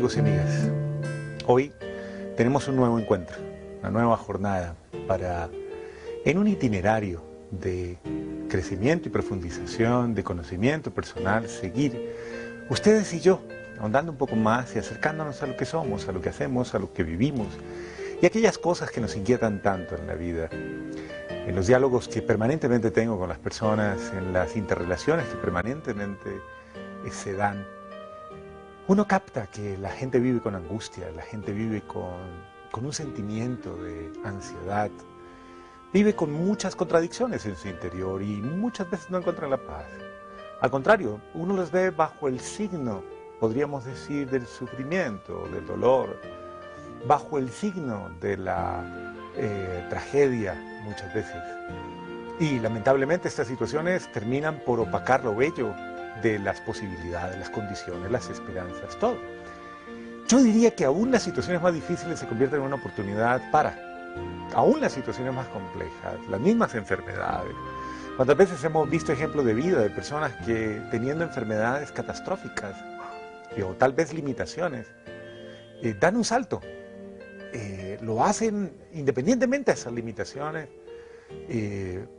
Amigos y amigas, hoy tenemos un nuevo encuentro, una nueva jornada en un itinerario de crecimiento y profundización, de conocimiento personal, seguir ustedes y yo, ahondando un poco más y acercándonos a lo que somos, a lo que hacemos, a lo que vivimos y aquellas cosas que nos inquietan tanto en la vida. En los diálogos que permanentemente tengo con las personas, en las interrelaciones que permanentemente se dan, uno capta que la gente vive con angustia, la gente vive con un sentimiento de ansiedad, vive con muchas contradicciones en su interior y muchas veces no encuentran la paz. Al contrario, uno los ve bajo el signo, podríamos decir, del sufrimiento, del dolor, bajo el signo de la tragedia muchas veces. Y lamentablemente estas situaciones terminan por opacar lo bello de las posibilidades, las condiciones, las esperanzas, todo. Yo diría que aún las situaciones más difíciles se convierten en una oportunidad aún las situaciones más complejas, las mismas enfermedades. ¿Cuántas veces hemos visto ejemplos de vida de personas que teniendo enfermedades catastróficas o tal vez limitaciones, dan un salto? Lo hacen independientemente de esas limitaciones.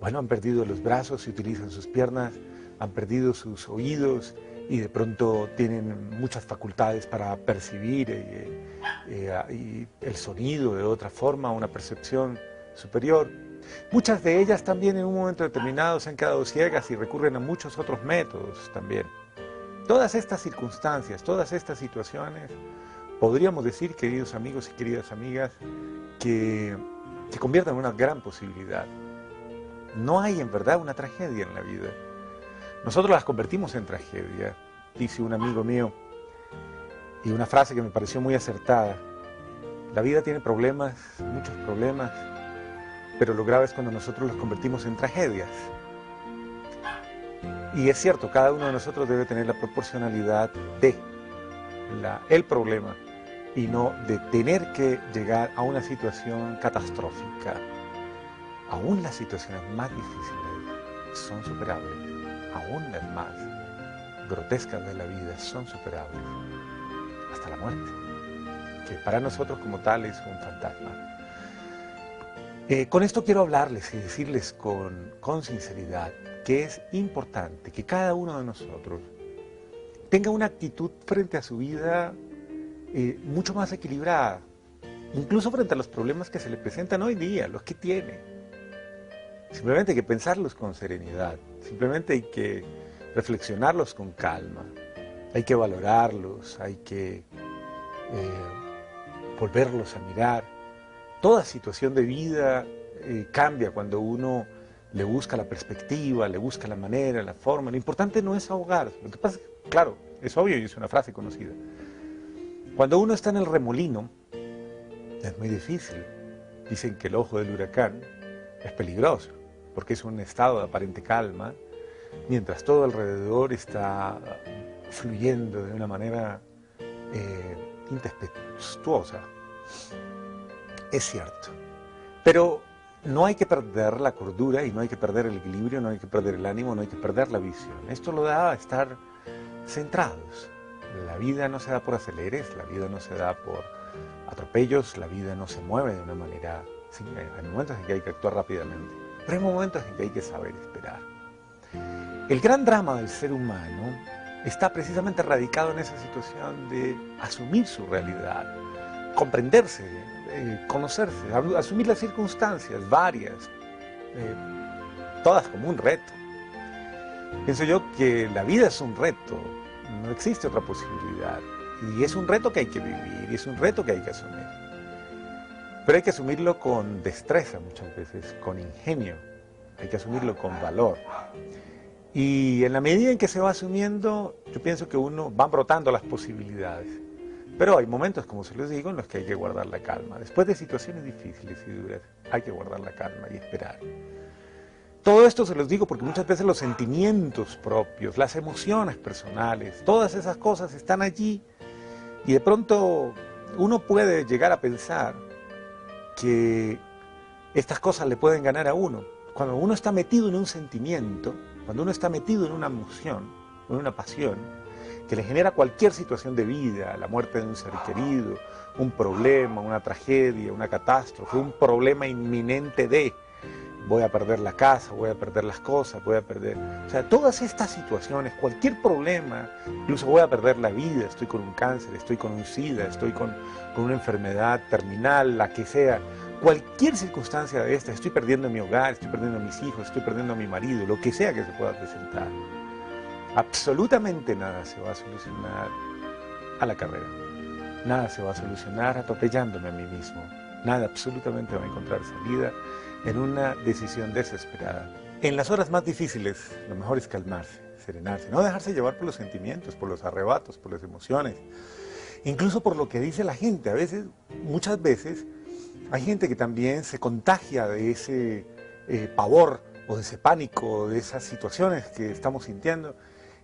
Han perdido los brazos y utilizan sus piernas, han perdido sus oídos y de pronto tienen muchas facultades para percibir y el sonido de otra forma, una percepción superior. Muchas de ellas también en un momento determinado se han quedado ciegas y recurren a muchos otros métodos también. Todas estas circunstancias, todas estas situaciones, podríamos decir, queridos amigos y queridas amigas, que se convierten en una gran posibilidad. No hay en verdad una tragedia en la vida. Nosotros las convertimos en tragedia, dice un amigo mío, y una frase que me pareció muy acertada. La vida tiene problemas, muchos problemas, pero lo grave es cuando nosotros los convertimos en tragedias. Y es cierto, cada uno de nosotros debe tener la proporcionalidad de el problema y no de tener que llegar a una situación catastrófica. Aún las situaciones más difíciles son superables. Aún las más grotescas de la vida son superables, hasta la muerte, que para nosotros como tal es un fantasma. Con esto quiero hablarles y decirles con sinceridad que es importante que cada uno de nosotros tenga una actitud frente a su vida mucho más equilibrada, incluso frente a los problemas que se le presentan hoy día, los que tiene. Simplemente hay que pensarlos con serenidad, simplemente hay que reflexionarlos con calma, hay que valorarlos, hay que volverlos a mirar. Toda situación de vida cambia cuando uno le busca la perspectiva, le busca la manera, la forma. Lo importante no es ahogar, lo que pasa es que, claro, es obvio y es una frase conocida. Cuando uno está en el remolino, es muy difícil. Dicen que el ojo del huracán es peligroso, porque es un estado de aparente calma, mientras todo alrededor está fluyendo de una manera intempestuosa. Es cierto. Pero no hay que perder la cordura y no hay que perder el equilibrio, no hay que perder el ánimo, no hay que perder la visión. Esto lo da a estar centrados. La vida no se da por aceleres, la vida no se da por atropellos, la vida no se mueve de una manera... Sí, hay momentos en que hay que actuar rápidamente, pero hay momentos en que hay que saber esperar. El gran drama del ser humano está precisamente radicado en esa situación de asumir su realidad, comprenderse, conocerse, asumir las circunstancias varias, todas como un reto. Pienso yo que la vida es un reto, no existe otra posibilidad, y es un reto que hay que vivir, y es un reto que hay que asumir. Pero hay que asumirlo con destreza muchas veces, con ingenio, hay que asumirlo con valor. Y en la medida en que se va asumiendo, yo pienso que van brotando las posibilidades. Pero hay momentos, como se los digo, en los que hay que guardar la calma. Después de situaciones difíciles y duras, hay que guardar la calma y esperar. Todo esto se los digo porque muchas veces los sentimientos propios, las emociones personales, todas esas cosas están allí y de pronto uno puede llegar a pensar que estas cosas le pueden ganar a uno. Cuando uno está metido en un sentimiento, cuando uno está metido en una emoción, en una pasión, que le genera cualquier situación de vida, la muerte de un ser querido, un problema, una tragedia, una catástrofe, un problema inminente de voy a perder la casa, voy a perder las cosas, voy a perder... O sea, todas estas situaciones, cualquier problema, incluso voy a perder la vida, estoy con un cáncer, estoy con un SIDA, estoy con una enfermedad terminal, la que sea, cualquier circunstancia de esta, estoy perdiendo mi hogar, estoy perdiendo a mis hijos, estoy perdiendo a mi marido, lo que sea que se pueda presentar. Absolutamente nada se va a solucionar a la carrera. Nada se va a solucionar atropellándome a mí mismo. Nada absolutamente va a encontrar salida en una decisión desesperada. En las horas más difíciles, lo mejor es calmarse, serenarse, no dejarse llevar por los sentimientos, por los arrebatos, por las emociones, incluso por lo que dice la gente. A veces, muchas veces, hay gente que también se contagia de ese pavor o de ese pánico, de esas situaciones que estamos sintiendo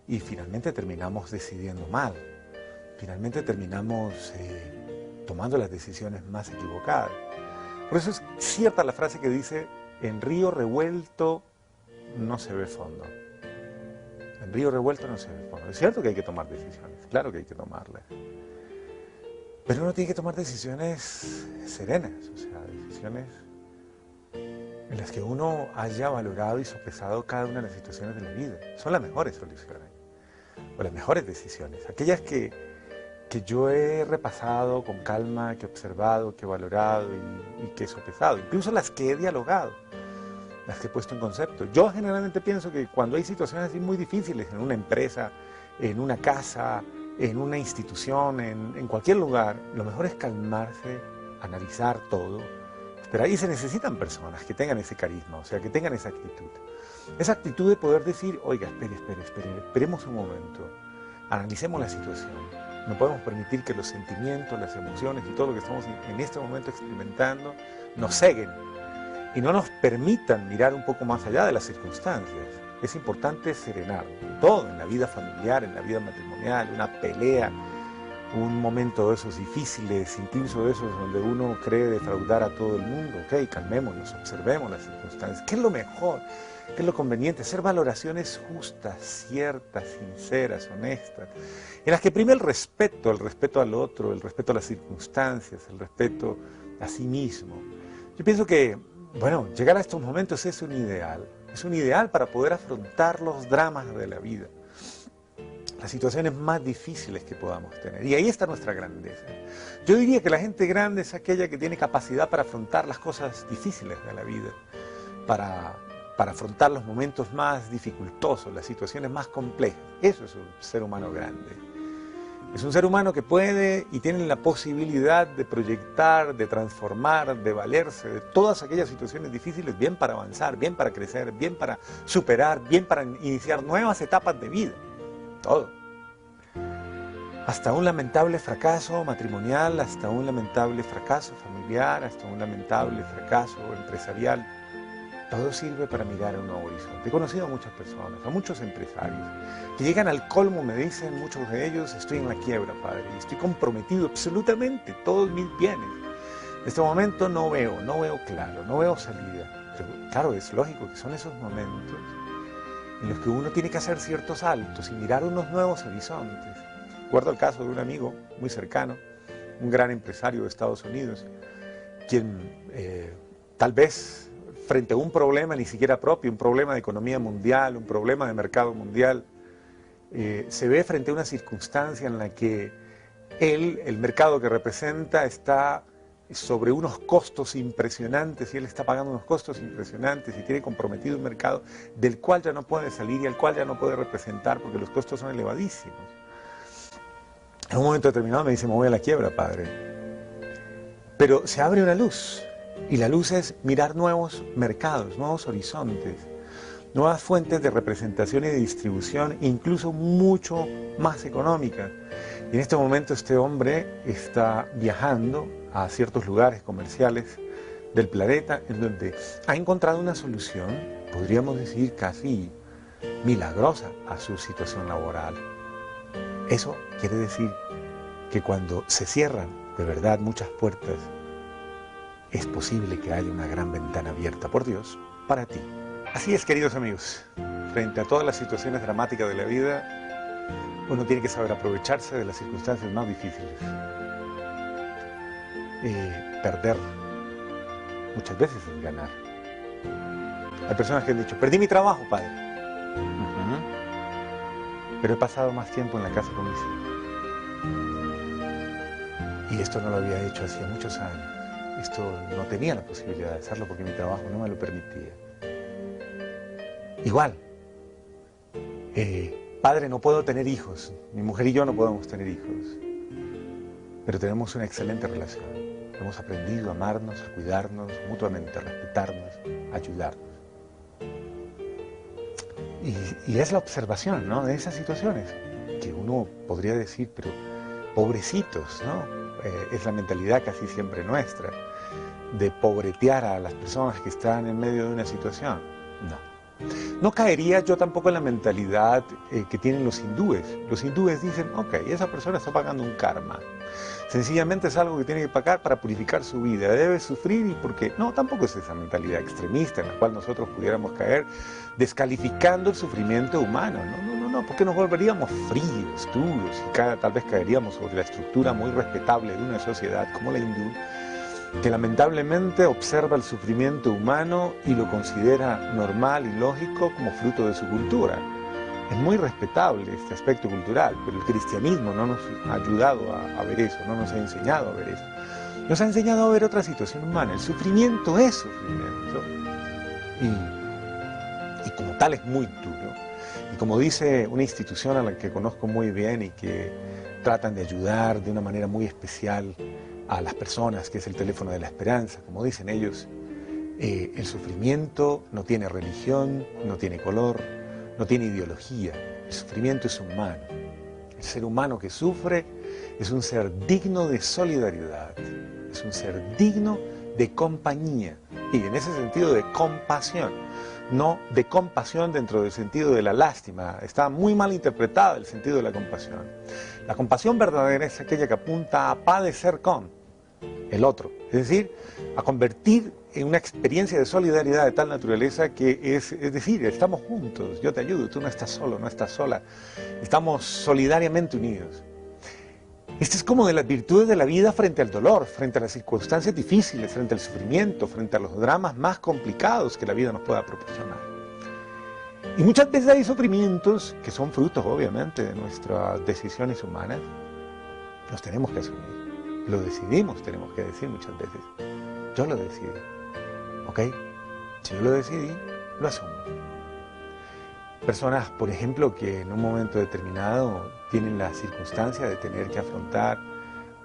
y finalmente terminamos decidiendo mal. Finalmente terminamos tomando las decisiones más equivocadas. Por eso es cierta la frase que dice, en río revuelto no se ve fondo. En río revuelto no se ve fondo. Es cierto que hay que tomar decisiones, claro que hay que tomarlas. Pero uno tiene que tomar decisiones serenas, o sea, decisiones en las que uno haya valorado y sopesado cada una de las situaciones de la vida. Son las mejores soluciones, o las mejores decisiones, aquellas que yo he repasado con calma, que he observado, que he valorado y que he sopesado, incluso las que he dialogado, las que he puesto en concepto. Yo generalmente pienso que cuando hay situaciones así muy difíciles en una empresa, en una casa, en una institución, en cualquier lugar, lo mejor es calmarse, analizar todo. Pero ahí se necesitan personas que tengan ese carisma, o sea, que tengan esa actitud. Esa actitud de poder decir, oiga, esperemos un momento, analicemos la situación. No podemos permitir que los sentimientos, las emociones y todo lo que estamos en este momento experimentando nos ceguen y no nos permitan mirar un poco más allá de las circunstancias. Es importante serenar todo en la vida familiar, en la vida matrimonial, una pelea, un momento de esos difíciles, incluso de esos donde uno cree defraudar a todo el mundo. Ok, calmémonos, observemos las circunstancias. ¿Qué es lo mejor? ¿Qué es lo conveniente? Hacer valoraciones justas, ciertas, sinceras, honestas, en las que prime el respeto al otro, el respeto a las circunstancias, el respeto a sí mismo. Yo pienso que, bueno, llegar a estos momentos es un ideal para poder afrontar los dramas de la vida, las situaciones más difíciles que podamos tener. Y ahí está nuestra grandeza. Yo diría que la gente grande es aquella que tiene capacidad para afrontar las cosas difíciles de la vida, para afrontar los momentos más dificultosos, las situaciones más complejas. Eso es un ser humano grande. Es un ser humano que puede y tiene la posibilidad de proyectar, de transformar, de valerse de todas aquellas situaciones difíciles, bien para avanzar, bien para crecer, bien para superar, bien para iniciar nuevas etapas de vida. Todo. Hasta un lamentable fracaso matrimonial, hasta un lamentable fracaso familiar, hasta un lamentable fracaso empresarial. Todo sirve para mirar a un nuevo horizonte. He conocido a muchas personas, a muchos empresarios, que llegan al colmo, me dicen muchos de ellos, estoy en la quiebra, padre, y estoy comprometido absolutamente, todos mis bienes. En este momento no veo claro, no veo salida. Pero claro, es lógico que son esos momentos en los que uno tiene que hacer ciertos saltos y mirar unos nuevos horizontes. Recuerdo el caso de un amigo muy cercano, un gran empresario de Estados Unidos, quien tal vez frente a un problema ni siquiera propio, un problema de economía mundial, un problema de mercado mundial, se ve frente a una circunstancia en la que él, el mercado que representa, está sobre unos costos impresionantes y él está pagando unos costos impresionantes y tiene comprometido un mercado del cual ya no puede salir y al cual ya no puede representar porque los costos son elevadísimos. En un momento determinado me dice, me voy a la quiebra, padre. Pero se abre una luz. Y la luz es mirar nuevos mercados, nuevos horizontes, nuevas fuentes de representación y de distribución, incluso mucho más económicas. Y en este momento este hombre está viajando a ciertos lugares comerciales del planeta en donde ha encontrado una solución, podríamos decir casi milagrosa, a su situación laboral. Eso quiere decir que cuando se cierran de verdad muchas puertas, es posible que haya una gran ventana abierta por Dios para ti. Así es, queridos amigos, frente a todas las situaciones dramáticas de la vida, Uno tiene que saber aprovecharse de las circunstancias más difíciles. Perder muchas veces es ganar. Hay personas que han dicho, perdí mi trabajo, padre. Pero he pasado más tiempo en la casa con mis hijos. Y esto no lo había hecho hacía muchos años. Esto no tenía la posibilidad de hacerlo porque mi trabajo no me lo permitía. Igual, padre, no puedo tener hijos. Mi mujer y yo no podemos tener hijos. Pero tenemos una excelente relación. Hemos aprendido a amarnos, a cuidarnos mutuamente, a respetarnos, a ayudarnos. Y es la observación, ¿no?, de esas situaciones que uno podría decir, pero pobrecitos, ¿no? Es la mentalidad casi siempre nuestra, de pobretear a las personas que están en medio de una situación. No caería yo tampoco en la mentalidad que tienen los hindúes. Los hindúes dicen, ok, esa persona está pagando un karma. Sencillamente es algo que tiene que pagar para purificar su vida. Debe sufrir y porque... No, tampoco es esa mentalidad extremista en la cual nosotros pudiéramos caer descalificando el sufrimiento humano. No, porque nos volveríamos fríos, duros y tal vez caeríamos sobre la estructura muy respetable de una sociedad como la hindú, que lamentablemente observa el sufrimiento humano y lo considera normal y lógico como fruto de su cultura. Es muy respetable este aspecto cultural, pero el cristianismo no nos ha ayudado a ver eso, no nos ha enseñado a ver eso. Nos ha enseñado a ver otra situación humana. El sufrimiento es sufrimiento y como tal es muy duro. Y como dice una institución a la que conozco muy bien y que tratan de ayudar de una manera muy especial a las personas, que es el teléfono de la esperanza, como dicen ellos, el sufrimiento no tiene religión, no tiene color, no tiene ideología. El sufrimiento es humano. El ser humano que sufre es un ser digno de solidaridad, es un ser digno de compañía y en ese sentido de compasión, no de compasión dentro del sentido de la lástima. Está muy mal interpretada el sentido de la compasión. La compasión verdadera es aquella que apunta a padecer con el otro, es decir, a convertir en una experiencia de solidaridad de tal naturaleza que es decir, estamos juntos, yo te ayudo, tú no estás solo, no estás sola, estamos solidariamente unidos. Esta es como de las virtudes de la vida frente al dolor, frente a las circunstancias difíciles, frente al sufrimiento, frente a los dramas más complicados que la vida nos pueda proporcionar. Y muchas veces hay sufrimientos que son frutos, obviamente, de nuestras decisiones humanas. Los tenemos que asumir. Lo decidimos, tenemos que decir muchas veces. Yo lo decidí. ¿Ok? Si yo lo decidí, lo asumo. Personas, por ejemplo, que en un momento determinado tienen la circunstancia de tener que afrontar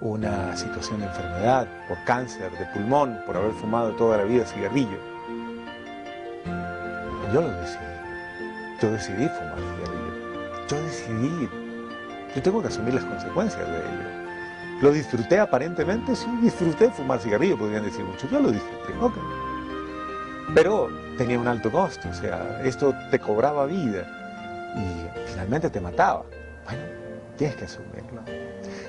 una situación de enfermedad por cáncer de pulmón, por haber fumado toda la vida cigarrillo. Yo lo decidí. Yo decidí fumar cigarrillo. Yo decidí. Yo tengo que asumir las consecuencias de ello. ¿Lo disfruté aparentemente? Sí, disfruté fumar cigarrillo, podrían decir muchos. Yo lo disfruté, ok. Pero tenía un alto costo, o sea, esto te cobraba vida y finalmente te mataba. Bueno, tienes que asumirlo.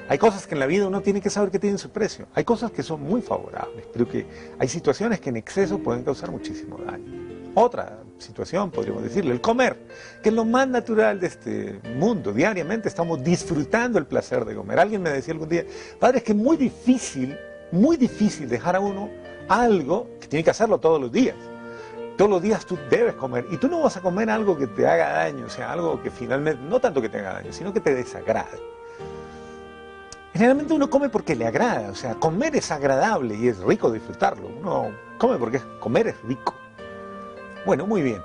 Hay cosas que en la vida uno tiene que saber que tienen su precio. Hay cosas que son muy favorables, pero que hay situaciones que en exceso pueden causar muchísimo daño. Otra situación, podríamos decirle, el comer, que es lo más natural de este mundo. Diariamente estamos disfrutando el placer de comer. Alguien me decía algún día, padre, es que es muy difícil dejar a uno algo que tiene que hacerlo todos los días. Todos los días tú debes comer y tú no vas a comer algo que te haga daño, o sea, algo que finalmente, no tanto que te haga daño, sino que te desagrade. Generalmente uno come porque le agrada, o sea, comer es agradable y es rico disfrutarlo. Uno come porque comer es rico. Bueno, muy bien.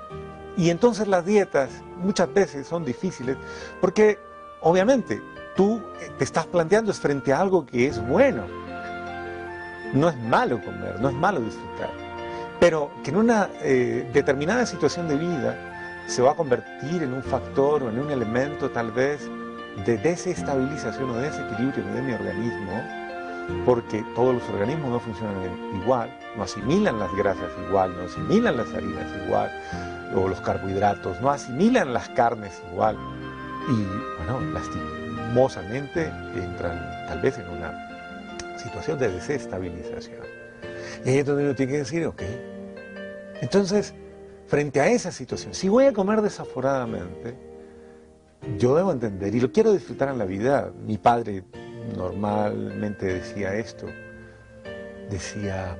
Y entonces las dietas muchas veces son difíciles porque, obviamente, tú te estás planteando frente a algo que es bueno. No es malo comer, no es malo disfrutar. Pero que en una determinada situación de vida se va a convertir en un factor o en un elemento tal vez de desestabilización o desequilibrio de mi organismo, porque todos los organismos no funcionan igual, no asimilan las grasas igual, no asimilan las harinas igual, o los carbohidratos, no asimilan las carnes igual, y bueno, lastimosamente entran tal vez en una situación de desestabilización. Y ahí es donde uno tiene que decir, ok, entonces, frente a esa situación, si voy a comer desaforadamente, yo debo entender, y lo quiero disfrutar en la vida. Mi padre normalmente decía esto, decía,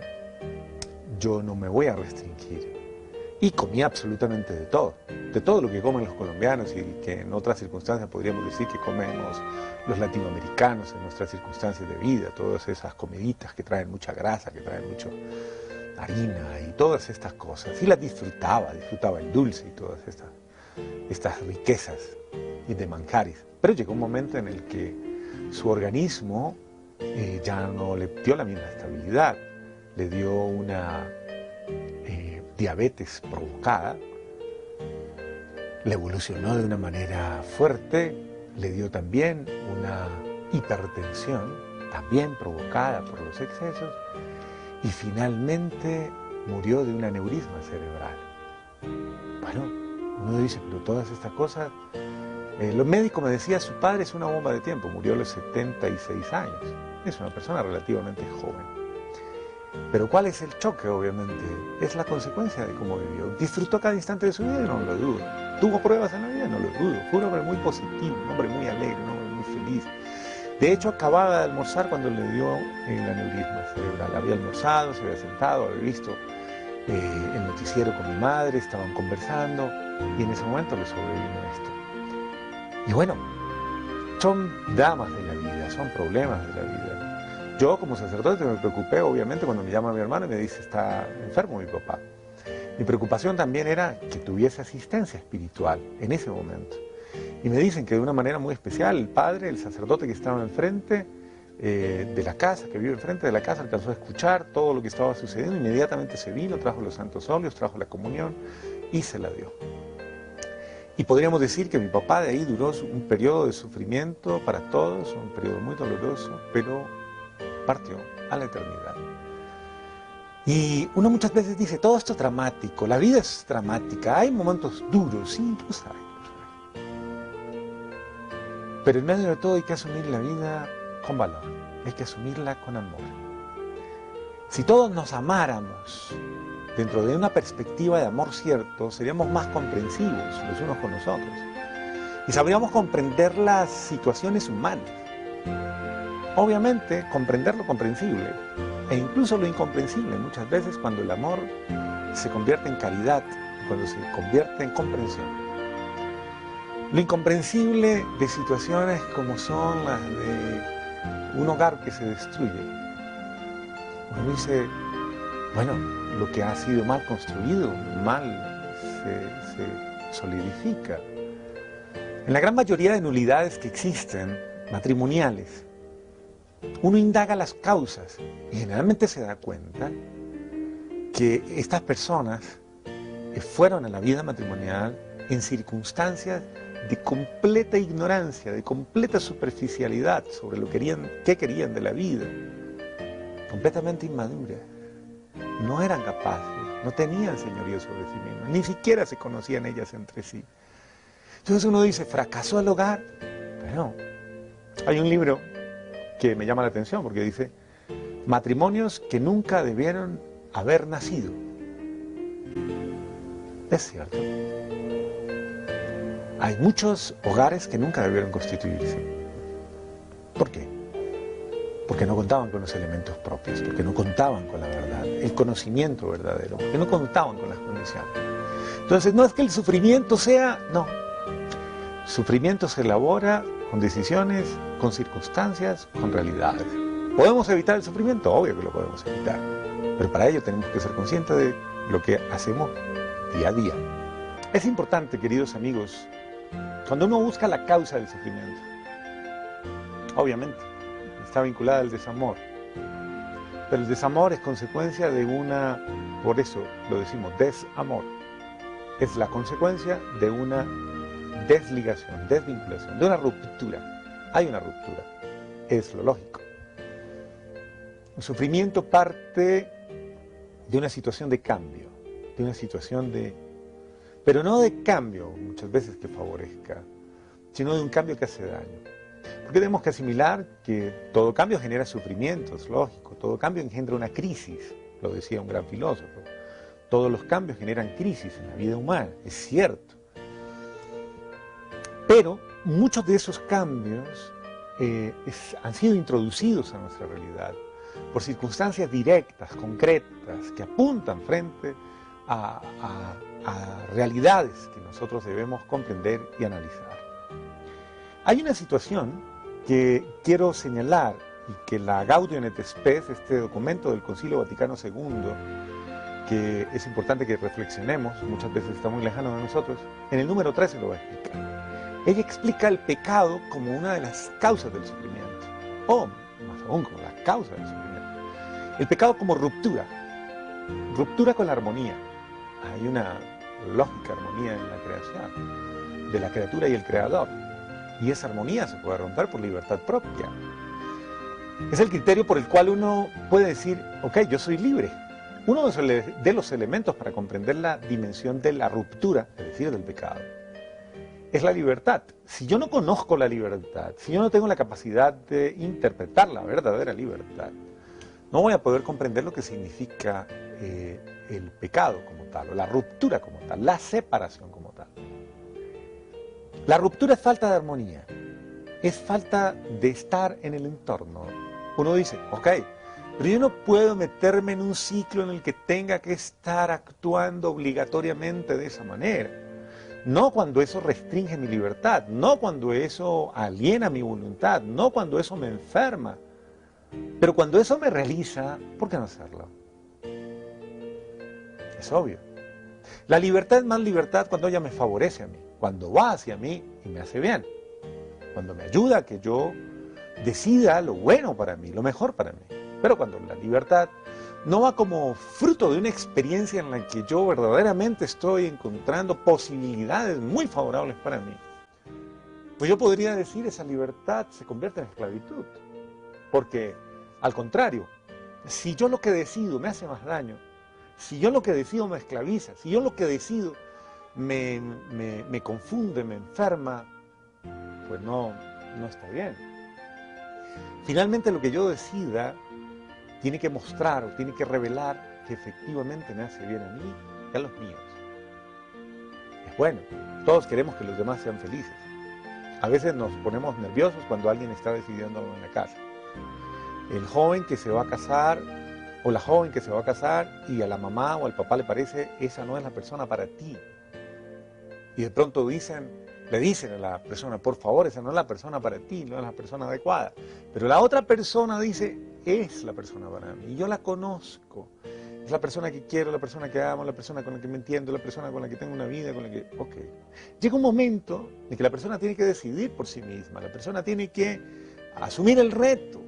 yo no me voy a restringir. Y comía absolutamente de todo lo que comen los colombianos y que en otras circunstancias podríamos decir que comemos los latinoamericanos en nuestras circunstancias de vida, todas esas comiditas que traen mucha grasa, que traen mucha harina y todas estas cosas. Y las disfrutaba el dulce y todas estas riquezas y de manjares. Pero llegó un momento en el que su organismo ya no le dio la misma estabilidad, le dio una diabetes provocada, le evolucionó de una manera fuerte, le dio también una hipertensión, también provocada por los excesos, y finalmente murió de un aneurisma cerebral. Bueno, uno dice, pero todas estas cosas, los médicos me decían, su padre es una bomba de tiempo, murió a los 76 años, es una persona relativamente joven. Pero ¿cuál es el choque, obviamente? Es la consecuencia de cómo vivió. Disfrutó cada instante de su vida, no lo dudo. Tuvo pruebas en la vida, no lo dudo. Fue un hombre muy positivo, un hombre muy alegre, un hombre muy feliz. De hecho, acababa de almorzar cuando le dio el aneurisma cerebral. Había almorzado, se había sentado, había visto el noticiero con mi madre, estaban conversando, y en ese momento le sobrevino esto. Y bueno, son dramas de la vida, son problemas de la vida. Yo como sacerdote me preocupé, obviamente, cuando me llama mi hermano y me dice, está enfermo mi papá. Mi preocupación también era que tuviese asistencia espiritual en ese momento. Y me dicen que de una manera muy especial, el padre, el sacerdote que estaba enfrente de la casa, que vive enfrente de la casa, alcanzó a escuchar todo lo que estaba sucediendo, inmediatamente se vino, trajo los santos óleos, trajo la comunión y se la dio. Y podríamos decir que mi papá de ahí duró un periodo de sufrimiento para todos, un periodo muy doloroso, pero partió a la eternidad. Y uno muchas veces dice, todo esto es dramático, la vida es dramática, hay momentos duros, sí, los hay. Pero en medio de todo hay que asumir la vida con valor, hay que asumirla con amor. Si todos nos amáramos dentro de una perspectiva de amor cierto, seríamos más comprensivos los unos con los otros y sabríamos comprender las situaciones humanas. Obviamente, comprender lo comprensible e incluso lo incomprensible muchas veces cuando el amor se convierte en caridad, cuando se convierte en comprensión. Lo incomprensible de situaciones como son las de un hogar que se destruye. Uno dice, bueno, lo que ha sido mal construido, mal se solidifica. En la gran mayoría de nulidades que existen, matrimoniales, uno indaga las causas y generalmente se da cuenta que estas personas fueron a la vida matrimonial en circunstancias de completa ignorancia, de completa superficialidad sobre lo que querían de la vida, completamente inmaduras. No eran capaces, no tenían señorío sobre sí mismas, ni siquiera se conocían ellas entre sí. Entonces uno dice, ¿fracasó el hogar? Bueno, hay un libro que me llama la atención porque dice, matrimonios que nunca debieron haber nacido. Es cierto. Hay muchos hogares que nunca debieron constituirse. ¿Por qué? Porque no contaban con los elementos propios, porque no contaban con la verdad, el conocimiento verdadero, porque no contaban con las condiciones. Entonces, no es que el sufrimiento sea, no. Sufrimiento se elabora con decisiones, con circunstancias, con realidades. ¿Podemos evitar el sufrimiento? Obvio que lo podemos evitar. Pero para ello tenemos que ser conscientes de lo que hacemos día a día. Es importante, queridos amigos, cuando uno busca la causa del sufrimiento, obviamente, está vinculada al desamor. Pero el desamor es consecuencia de por eso lo decimos, desamor. Es la consecuencia de una desligación, desvinculación, de una ruptura. Hay una ruptura, es lo lógico. El sufrimiento parte de una situación de cambio, de una situación pero no de cambio muchas veces que favorezca, sino de un cambio que hace daño. Porque tenemos que asimilar que todo cambio genera sufrimiento, es lógico, todo cambio engendra una crisis, lo decía un gran filósofo. Todos los cambios generan crisis en la vida humana, es cierto. Pero muchos de esos cambios han sido introducidos a nuestra realidad por circunstancias directas, concretas, que apuntan frente a realidades que nosotros debemos comprender y analizar. Hay una situación que quiero señalar y que la Gaudium et Spes, este documento del Concilio Vaticano II, que es importante que reflexionemos, muchas veces está muy lejano de nosotros, en el número 13 lo va a explicar. Ella explica el pecado como una de las causas del sufrimiento, o más aún como la causa del sufrimiento. El pecado como ruptura con la armonía. Hay una lógica armonía en la creación, de la criatura y el creador, y esa armonía se puede romper por libertad propia. Es el criterio por el cual uno puede decir, ok, yo soy libre. Uno de los elementos para comprender la dimensión de la ruptura, es decir, del pecado, es la libertad. Si yo no conozco la libertad, si yo no tengo la capacidad de interpretar la verdadera libertad, no voy a poder comprender lo que significa el pecado como tal, o la ruptura como tal, la separación como tal. La ruptura es falta de armonía, es falta de estar en el entorno. Uno dice, ok, pero yo no puedo meterme en un ciclo en el que tenga que estar actuando obligatoriamente de esa manera. No cuando eso restringe mi libertad, no cuando eso aliena mi voluntad, no cuando eso me enferma. Pero cuando eso me realiza, ¿por qué no hacerlo? Es obvio. La libertad es más libertad cuando ella me favorece a mí, cuando va hacia mí y me hace bien, cuando me ayuda a que yo decida lo bueno para mí, lo mejor para mí. Pero cuando la libertad no va como fruto de una experiencia en la que yo verdaderamente estoy encontrando posibilidades muy favorables para mí, pues yo podría decir esa libertad se convierte en esclavitud. Porque, al contrario, si yo lo que decido me hace más daño, si yo lo que decido me esclaviza, si yo lo que decido me confunde, me enferma, pues no está bien. Finalmente lo que yo decida tiene que mostrar o tiene que revelar que efectivamente me hace bien a mí y a los míos. Es bueno, todos queremos que los demás sean felices. A veces nos ponemos nerviosos cuando alguien está decidiendo algo en la casa. El joven que se va a casar o la joven que se va a casar y a la mamá o al papá le parece esa no es la persona para ti. Y de pronto le dicen a la persona, por favor, esa no es la persona para ti, no es la persona adecuada. Pero la otra persona dice, es la persona para mí, yo la conozco. Es la persona que quiero, la persona que amo, la persona con la que me entiendo, la persona con la que tengo una vida, con la que... Ok. Llega un momento en que la persona tiene que decidir por sí misma, la persona tiene que asumir el reto,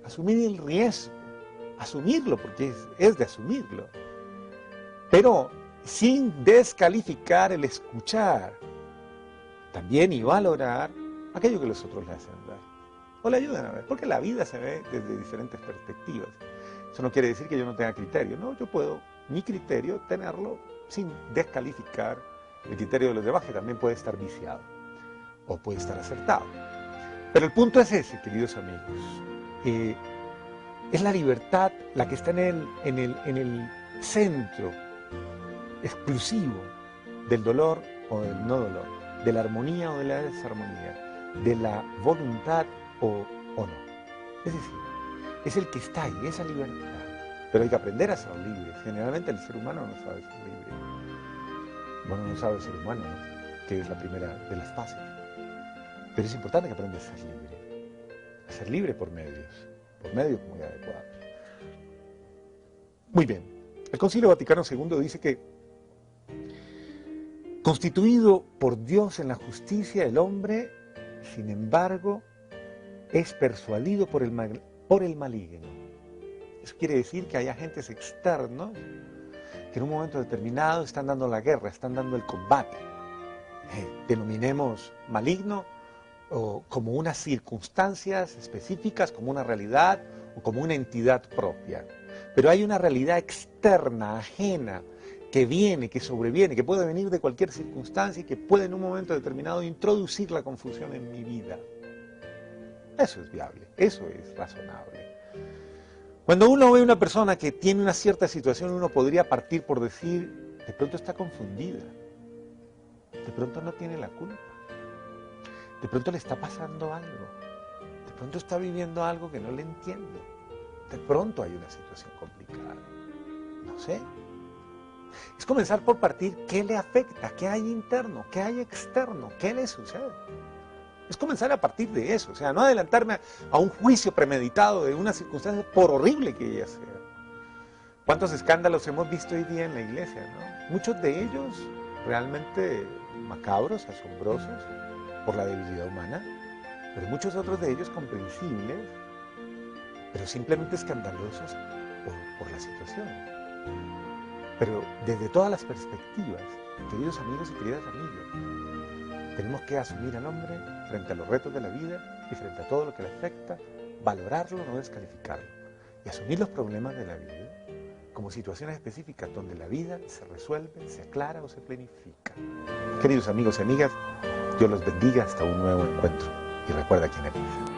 asumir el riesgo, asumirlo, porque es de asumirlo. Pero sin descalificar el escuchar, también y valorar aquello que los otros le hacen ver, o le ayudan a ver, porque la vida se ve desde diferentes perspectivas. Eso no quiere decir que yo no tenga criterio, no, yo puedo, mi criterio, tenerlo sin descalificar el criterio de los demás, que también puede estar viciado, o puede estar acertado. Pero el punto es ese, queridos amigos, es la libertad la que está en el centro exclusivo del dolor o del no dolor, de la armonía o de la desarmonía, de la voluntad o no. Es decir, es el que está ahí, esa libertad. Pero hay que aprender a ser libre. Generalmente el ser humano no sabe ser libre. Bueno, no sabe ser humano, ¿no? Que es la primera de las fases. Pero es importante que aprenda a ser libre. A ser libre por medios muy adecuados. Muy bien. El Concilio Vaticano II dice que constituido por Dios en la justicia, el hombre, sin embargo, es persuadido por el maligno. Eso quiere decir que hay agentes externos que en un momento determinado están dando la guerra, están dando el combate. Denominemos maligno o como unas circunstancias específicas, como una realidad o como una entidad propia. Pero hay una realidad externa, ajena, que viene, que sobreviene, que puede venir de cualquier circunstancia y que puede en un momento determinado introducir la confusión en mi vida. Eso es viable, eso es razonable. Cuando uno ve a una persona que tiene una cierta situación, uno podría partir por decir, de pronto está confundida, de pronto no tiene la culpa, De pronto le está pasando algo. De pronto está viviendo algo que no le entiendo. De pronto hay una situación complicada. No sé. Es comenzar por partir qué le afecta, qué hay interno, qué hay externo, qué le sucede. Es comenzar a partir de eso, o sea, no adelantarme a un juicio premeditado de una circunstancia, por horrible que ella sea. ¿Cuántos escándalos hemos visto hoy día en la iglesia, ¿no? Muchos de ellos realmente macabros, asombrosos, por la debilidad humana, pero muchos otros de ellos comprensibles, pero simplemente escandalosos por la situación. Pero desde todas las perspectivas, queridos amigos y queridas amigas, tenemos que asumir al hombre frente a los retos de la vida y frente a todo lo que le afecta, valorarlo, no descalificarlo, y asumir los problemas de la vida como situaciones específicas donde la vida se resuelve, se aclara o se planifica. Queridos amigos y amigas, Dios los bendiga hasta un nuevo encuentro y recuerda quién eres.